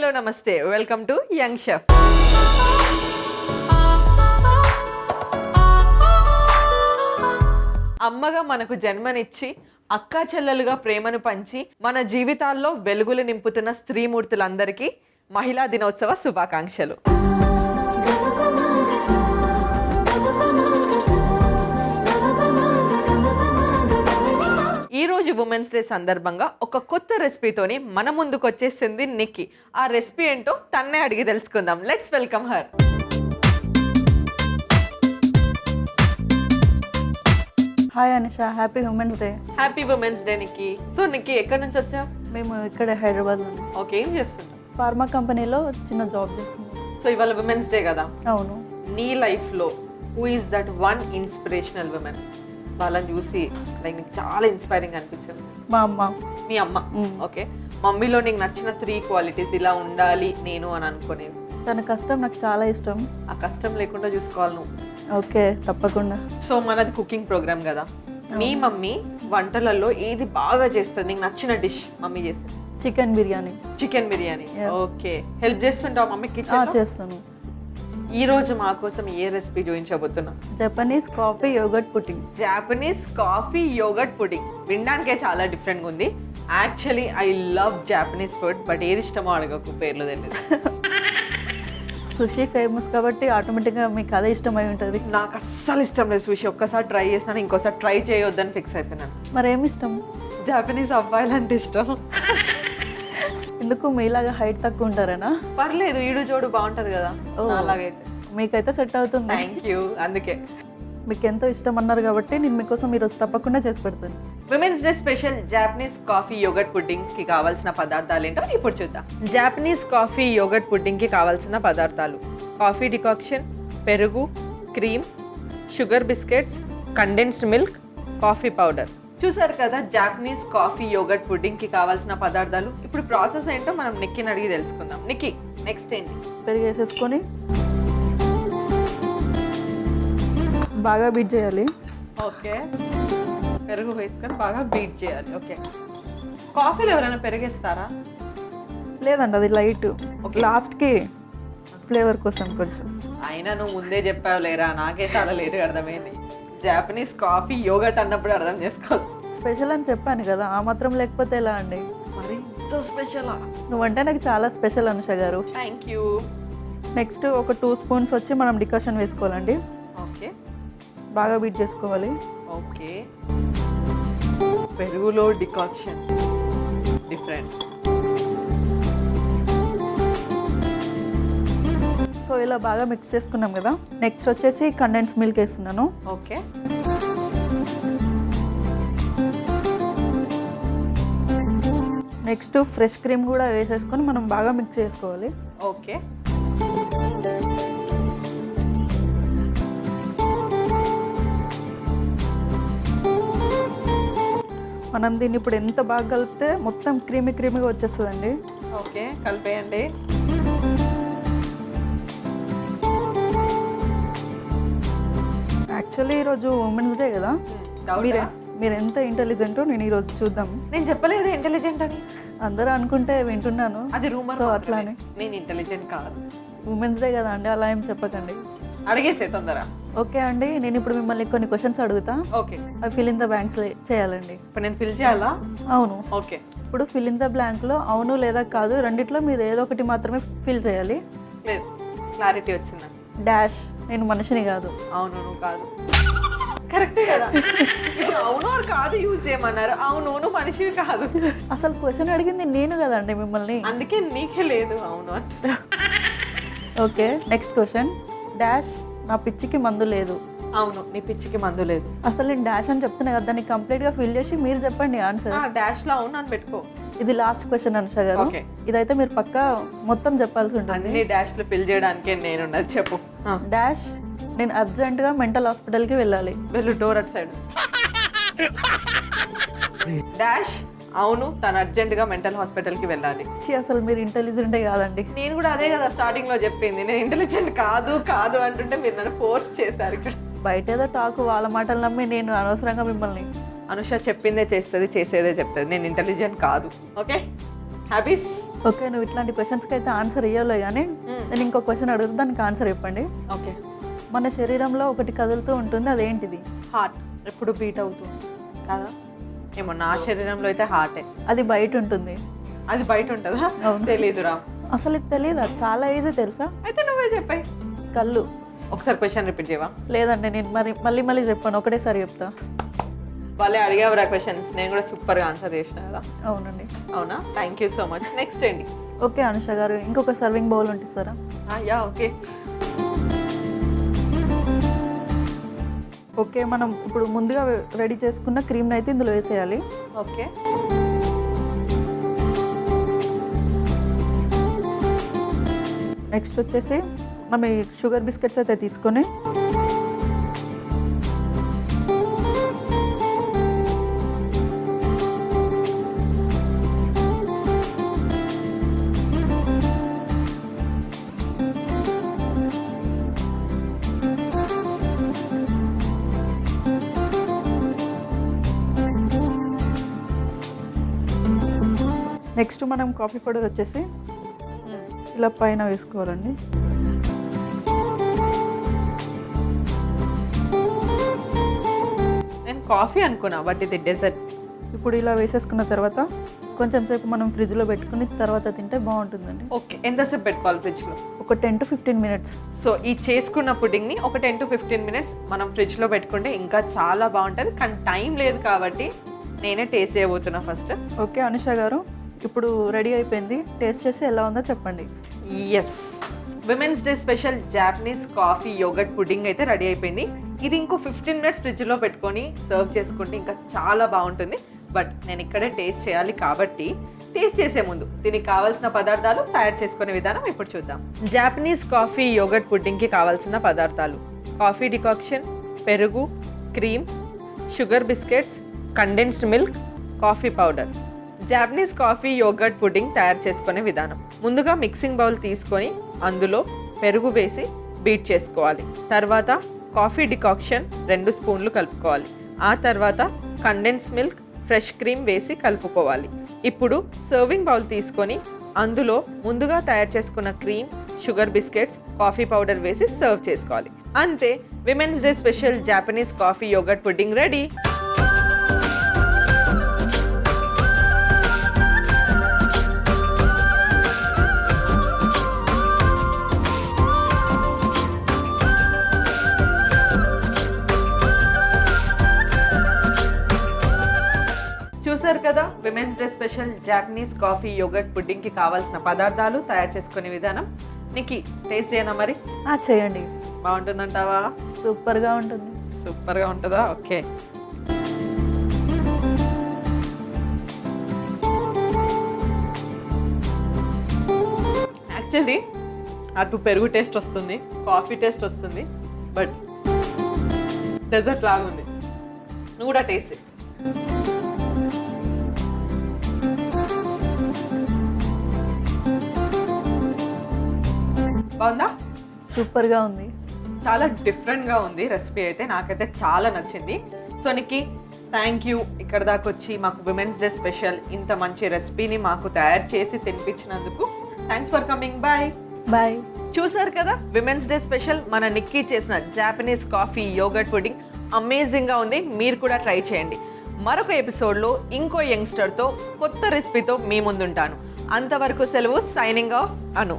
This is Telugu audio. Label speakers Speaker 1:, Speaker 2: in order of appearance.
Speaker 1: హలో నమస్తే, వెల్కమ్ టు యంగ్ షెఫ్. అమ్మగా మనకు జన్మనిచ్చి అక్కా చెల్లెలుగా ప్రేమను పంచి మన జీవితాల్లో వెలుగులు నింపుతున్న స్త్రీమూర్తులందరికీ మహిళా దినోత్సవ శుభాకాంక్షలు. ఈ రోజు ఉమెన్స్ డే సందర్భంగా ఒక కొత్త రెసిపీతోని మన ముందుకు వచ్చేసింది నిక్కీ. ఆ రెసిపీ ఏంటో తన్నే అడిగి తెలుసుకుందాం. Let's welcome her.
Speaker 2: Hi Anisha, happy women's day.
Speaker 1: Happy women's day Nikki. So Nikki ఎక్కడి నుంచి వచ్చావు?
Speaker 2: మేము ఇక్కడ హైదరాబాద్ నుండి.
Speaker 1: ఓకే, ఏం చేస్తుంటాం?
Speaker 2: ఫార్మా కంపెనీలో చిన్న జాబ్ చేస్తున్నాం.
Speaker 1: సో ఇవాళ ఉమెన్స్ డే కదా.
Speaker 2: అవును.
Speaker 1: నీ లైఫ్లో who is that one inspirational women? వాళ్ళని చూసి లైక్ నీకు చాలా ఇన్స్పైరింగ్ అనిపించింది.
Speaker 2: మా అమ్మ.
Speaker 1: మీ అమ్మ. ఓకే, మమ్మీలో నీకు నచ్చిన 3 క్వాలిటీస్ ఇలా ఉండాలి నేను అని అనుకునేవి.
Speaker 2: తన కష్టం నాకు చాలా ఇష్టం.
Speaker 1: ఆ కష్టం లేకుండా చూసుకోవాలి నువ్వు.
Speaker 2: ఓకే, తప్పకుండా.
Speaker 1: సో మనది కుకింగ్ ప్రోగ్రామ్ కదా. మీ మమ్మీ వంటలలో ఏది బాగా చేస్తుంది? నీకు నచ్చిన డిష్ మమ్మీ చేస్తుంది?
Speaker 2: Chicken biryani.
Speaker 1: Chicken biryani. Okay, help చేస్తుంటావు మమ్మీకి కిచెన్?
Speaker 2: చేస్తాను.
Speaker 1: ఈ రోజు మా కోసం ఏ రెసిపీ చూపించబోతున్నా?
Speaker 2: Japanese coffee yogurt pudding.
Speaker 1: Japanese coffee yogurt pudding. వినడానికే చాలా డిఫరెంట్గా ఉంది. Actually I love Japanese food, but ఏది ఇష్టమో అడగకు, పేర్లు తెలియదు.
Speaker 2: సుషి ఫేమస్ కాబట్టి ఆటోమేటిక్గా మీకు అదే ఇష్టమై ఉంటుంది.
Speaker 1: నాకు అస్సలు ఇష్టం లేదు సుషి. ఒక్కసారి ట్రై చేసినాను, ఇంకోసారి ట్రై చేయొద్దని ఫిక్స్ అయిపోయినాను.
Speaker 2: మరేమి ఇష్టం?
Speaker 1: జాపనీస్ అబ్బాయిలు అంటే ఇష్టం.
Speaker 2: ఎందుకు మీలాగా హైట్ తక్కువ ఉంటారేనా?
Speaker 1: పర్లేదు, ఈడు జోడు బాగుంటది కదా. అలాగైతే
Speaker 2: మీకైతే సెట్ అవుతుంది.
Speaker 1: Thank you. అందుకే
Speaker 2: మీకు ఎంతో ఇష్టం అన్నారు కాబట్టి నేను మీకోసం ఈరోజు తప్పకుండా చేసి పెడతాను.
Speaker 1: Women's day special Japanese coffee yogurt pudding కి కావాల్సిన పదార్థాలు ఏంటో ఇప్పుడు చూద్దాం. జాపనీస్ కాఫీ యోగర్ట్ పుడ్డింగ్ కి కావాల్సిన పదార్థాలు: కాఫీ డికాక్షన్, పెరుగు, cream, sugar biscuits, condensed milk, coffee powder. చూసారు కదా జాపనీస్ కాఫీ యోగర్ట్ పుడ్డింగ్ కి కావాల్సిన పదార్థాలు. ఇప్పుడు ప్రాసెస్ ఏంటో మనం నిక్కీని అడిగి తెలుసుకుందాం. నిక్కీ, నెక్స్ట్ ఏంటి?
Speaker 2: పెరుగు వేసేసుకొని బాగా బీట్ చేయాలి.
Speaker 1: ఓకే, పెరుగు వేసుకొని బాగా బీట్ చేయాలి. ఓకే, కాఫీలో ఎవరైనా పెరిగేస్తారా?
Speaker 2: లేదండి, అది లైట్ లాస్ట్కి ఫ్లేవర్ కోసం కొంచెం.
Speaker 1: అయినా నువ్వు ముందే చెప్పావు లేరా, నాకే చాలా లేట్గా అర్థమైంది. జాపనీస్ కాఫీ యోగర్ట్ అన్నప్పుడు అర్థం చేసుకోవాలి.
Speaker 2: స్పెషల్ అని చెప్పాను కదా, ఆ మాత్రం లేకపోతే ఎలా అండి?
Speaker 1: మరి ఇంత స్పెషలా?
Speaker 2: నువ్వంటే నాకు చాలా స్పెషల్ అనుష గారు.
Speaker 1: Thank you.
Speaker 2: నెక్స్ట్ ఒక 2 స్పూన్స్ వచ్చి మనం డికాషన్ వేసుకోవాలండి.
Speaker 1: ఓకే,
Speaker 2: బాగా బీట్ చేసుకోవాలి.
Speaker 1: ఓకే, పెరుగులో డికాక్షన్ డిఫరెంట్.
Speaker 2: సో ఇలా బాగా మిక్స్ చేసుకున్నాం కదా. నెక్స్ట్ వచ్చేసి కండెన్స్ మిల్క్ వేస్తున్నాను.
Speaker 1: ఓకే,
Speaker 2: నెక్స్ట్ ఫ్రెష్ క్రీమ్ కూడా వేసేసుకొని మనం బాగా మిక్స్ చేసుకోవాలి.
Speaker 1: ఓకే,
Speaker 2: మనం దీన్ని ఇప్పుడు ఎంత బాగా కలిపితే మొత్తం క్రీమీగా వచ్చేస్తుందండి.
Speaker 1: ఓకే, కలిపేయండి.
Speaker 2: యాక్చువల్లీ ఈరోజు ఉమెన్స్ డే కదా. మీరు ఎంత ఇంటెలిజెంటో నేను ఈరోజు చూద్దాం.
Speaker 1: నేను చెప్పలేదు ఇంటెలిజెంట్ అని.
Speaker 2: అందరూ అనుకుంటే వింటున్నాను.
Speaker 1: అది రూమర్.
Speaker 2: సో అట్లానే
Speaker 1: నేను ఇంటెలిజెంట్ కాదు.
Speaker 2: ఉమెన్స్ డే కదా అండి, అలా ఏం చెప్పకండి.
Speaker 1: అడిగేసే తొందర.
Speaker 2: ఓకే అండి, నేను ఇప్పుడు మిమ్మల్ని కొన్ని క్వశ్చన్స్ అడుగుతా.
Speaker 1: ఓకే,
Speaker 2: అవి ఫిల్ ఇన్ ద బ్లాంక్స్ చేయాలండి.
Speaker 1: ఇప్పుడు నేను ఫిల్ చేయాలా?
Speaker 2: అవును.
Speaker 1: ఓకే,
Speaker 2: ఇప్పుడు ఫిల్ ఇన్ ద బ్లాంక్లో అవును లేదా కాదు రెండిట్లో మీరు ఏదో ఒకటి మాత్రమే ఫిల్ చేయాలి.
Speaker 1: లేదు, క్లారిటీ వచ్చిందా?
Speaker 2: డాష్, నేను మనిషిని కాదు.
Speaker 1: అవును, నువ్వు కాదు. కరెక్టే కదా. ఇప్పుడు అవును ఆర్ కాదు యూజ్ చేయమన్నారు. అవును, నువ్వు మనిషివి కాదు.
Speaker 2: అసలు క్వశ్చన్ అడిగింది నేను కదండి మిమ్మల్ని.
Speaker 1: అందుకే నీకే లేదు అవును అంటే.
Speaker 2: Okay, next question. డాష్, నా పిచ్చికి మందు లేదు.
Speaker 1: అవును, నీ పిచ్చికి మందు లేదు.
Speaker 2: అసలు నేను డాష్ అని చెప్తున్నా కదా, దాన్ని కంప్లీట్గా ఫిల్ చేసి మీరు చెప్పండి ఆన్సర్.
Speaker 1: డాష్ లో అవును అని పెట్టుకో.
Speaker 2: ఇది లాస్ట్ క్వశ్చన్ అనుష గారు.
Speaker 1: ఓకే,
Speaker 2: ఇదైతే మీరు పక్కా మొత్తం చెప్పాల్సి ఉంటుంది.
Speaker 1: అన్ని డాష్ లో ఫిల్ చేయడానికే నేనున్నది. చెప్పు.
Speaker 2: డాష్, నేను అర్జెంటుగా మెంటల్ హాస్పిటల్కి వెళ్ళాలి.
Speaker 1: వెళ్ళు, డోర్ అట్ సైడ్. డాష్, అవును తను అర్జెంటుగా మెంటల్ హాస్పిటల్కి వెళ్ళాలి.
Speaker 2: అసలు మీరు ఇంటెలిజెంటే కాదండి.
Speaker 1: నేను కూడా అదే కదా స్టార్టింగ్ లో చెప్పింది. నేను ఇంటెలిజెంట్ కాదు కాదు అంటుంటే మీరు నన్ను ఫోర్స్ చేశారు. ఇక్కడ
Speaker 2: బయట ఏదో టాక్, వాళ్ళ మాటలు నమ్మి నేను అనవసరంగా మిమ్మల్ని.
Speaker 1: అనుష చెప్పిందే చేస్తుంది, చేసేదే చెప్తుంది. నేను ఇంటెలిజెంట్ కాదు. Okay, happies.
Speaker 2: ఓకే, నువ్వు ఇట్లాంటి క్వశ్చన్స్కి అయితే ఆన్సర్ ఇవ్వలే కానీ నేను ఇంకో క్వశ్చన్ అడుగుతా, దానికి ఆన్సర్ చెప్పండి.
Speaker 1: ఓకే.
Speaker 2: మన శరీరంలో ఒకటి కదులుతూ ఉంటుంది, అదేంటిది?
Speaker 1: హార్ట్ ఎప్పుడు బీట్ అవుతుంది కదా? ఏమో నా శరీరంలో అయితే హార్టే.
Speaker 2: అది బయట ఉంటుంది.
Speaker 1: అది బయట ఉంటుందా? తెలీదురా.
Speaker 2: అసలు ఇది తెలీదా? చాలా ఈజీ తెలుసా?
Speaker 1: అయితే నువ్వే చెప్పాయి.
Speaker 2: కళ్ళు.
Speaker 1: ఒకసారి క్వశ్చన్ రిపీట్ చేయవా?
Speaker 2: లేదండి, నేను మళ్ళీ చెప్పాను, ఒకటేసారి చెప్తా.
Speaker 1: వాళ్ళే అడిగావురా క్వశ్చన్స్, నేను కూడా సూపర్గా ఆన్సర్ చేసిన కదా.
Speaker 2: అవునండి.
Speaker 1: అవునా? Thank you so much. Next ఏంటి?
Speaker 2: ఓకే అనుష గారు, ఇంకొక సర్వింగ్ బౌల్ ఉంటిస్తారా?
Speaker 1: Yeah okay.
Speaker 2: ఓకే, మనం ఇప్పుడు ముందుగా రెడీ చేసుకున్న క్రీమ్ని అయితే ఇందులో వేసేయాలి.
Speaker 1: ఓకే.
Speaker 2: నెక్స్ట్ వచ్చేసి మనం ఈ షుగర్ బిస్కెట్స్ అయితే తీసుకొని నెక్స్ట్ మనం కాఫీ పౌడర్ వచ్చేసి ఇలా పైన వేసుకోవాలండి.
Speaker 1: నేను కాఫీ అనుకున్నా, బట్ ఇది డెజర్ట్.
Speaker 2: ఇప్పుడు ఇలా వేసేసుకున్న తర్వాత కొంచెం సేపు మనం ఫ్రిడ్జ్లో పెట్టుకుని తర్వాత తింటే బాగుంటుందండి.
Speaker 1: ఓకే. ఎంతసేపు పెట్టుకోవాలి ఫ్రిడ్జ్లో?
Speaker 2: ఒక 10 to 15 minutes.
Speaker 1: సో ఈ చేసుకున్న పుడ్డింగ్ని ఒక 10 to 15 minutes మనం ఫ్రిడ్జ్లో పెట్టుకుంటే ఇంకా చాలా బాగుంటుంది. కానీ టైం లేదు కాబట్టి నేనే టేస్ట్ చేయబోతున్నా ఫస్ట్.
Speaker 2: ఓకే అనుష గారు, ఇప్పుడు రెడీ అయిపోయింది. టేస్ట్ చేసి ఎలా ఉందో చెప్పండి.
Speaker 1: Yes, women's day special Japanese coffee yogurt pudding అయితే రెడీ అయిపోయింది. ఇది ఇంకో 15 minutes ఫ్రిడ్జ్లో పెట్టుకొని సర్వ్ చేసుకుంటే ఇంకా చాలా బాగుంటుంది. బట్ నేను ఇక్కడే టేస్ట్ చేయాలి కాబట్టి టేస్ట్ చేసే ముందు దీనికి కావాల్సిన పదార్థాలు తయారు చేసుకునే విధానం ఇప్పుడు చూద్దాం. జాపనీస్ కాఫీ యోగర్ట్ పుడ్డింగ్కి కావాల్సిన పదార్థాలు: కాఫీ డికాక్షన్, పెరుగు, cream, sugar biscuits, condensed milk, coffee powder. Japanese coffee yogurt pudding తయారు చేసుకునే విధానం: ముందుగా మిక్సింగ్ బౌల్ తీసుకొని అందులో పెరుగు వేసి బీట్ చేసుకోవాలి. తర్వాత కాఫీ డికాక్షన్ 2 స్పూన్లు కలుపుకోవాలి. ఆ తర్వాత కండెన్స్ మిల్క్, ఫ్రెష్ క్రీమ్ వేసి కలుపుకోవాలి. ఇప్పుడు సర్వింగ్ బౌల్ తీసుకొని అందులో ముందుగా తయారు చేసుకున్న cream, sugar biscuits, coffee powder వేసి సర్వ్ చేసుకోవాలి. అంతే, women's day special Japanese coffee yogurt pudding ready. చూసారు కదా, women's day special Japanese coffee yogurt పుడ్డింగ్కి కావాల్సిన పదార్థాలు, తయారు చేసుకునే విధానం. నీకు టేస్ట్ చేయనా మరి?
Speaker 2: చేయండి.
Speaker 1: బాగుంటుందంటావా?
Speaker 2: సూపర్గా ఉంటుంది.
Speaker 1: సూపర్గా ఉంటుందా? ఓకే. యాక్చువల్లీ అటు పెరుగు టేస్ట్ వస్తుంది, కాఫీ టేస్ట్ వస్తుంది, బట్ డెజర్ట్ లాగా ఉంది. నువ్వు కూడా టేస్ట్ బాగుందా?
Speaker 2: సూపర్గా ఉంది.
Speaker 1: చాలా డిఫరెంట్గా ఉంది రెసిపీ అయితే. నాకైతే చాలా నచ్చింది. సో నీకు థ్యాంక్ యూ, ఇక్కడ దాకా వచ్చి మాకు విమెన్స్ డే స్పెషల్ ఇంత మంచి రెసిపీని మాకు తయారు చేసి తినిపించినందుకు. Thanks for coming. Bye
Speaker 2: bye.
Speaker 1: చూసారు కదా, విమెన్స్ డే స్పెషల్ మన నిక్కీ చేసిన జాపనీస్ కాఫీ యోగర్ట్ పుడ్డింగ్ అమేజింగ్గా ఉంది. మీరు కూడా ట్రై చేయండి. మరొక ఎపిసోడ్లో ఇంకో యంగ్స్టర్తో కొత్త రెసిపీతో మీ ముందుంటాను. అంతవరకు సెలవు. సైనింగ్ ఆఫ్ అను.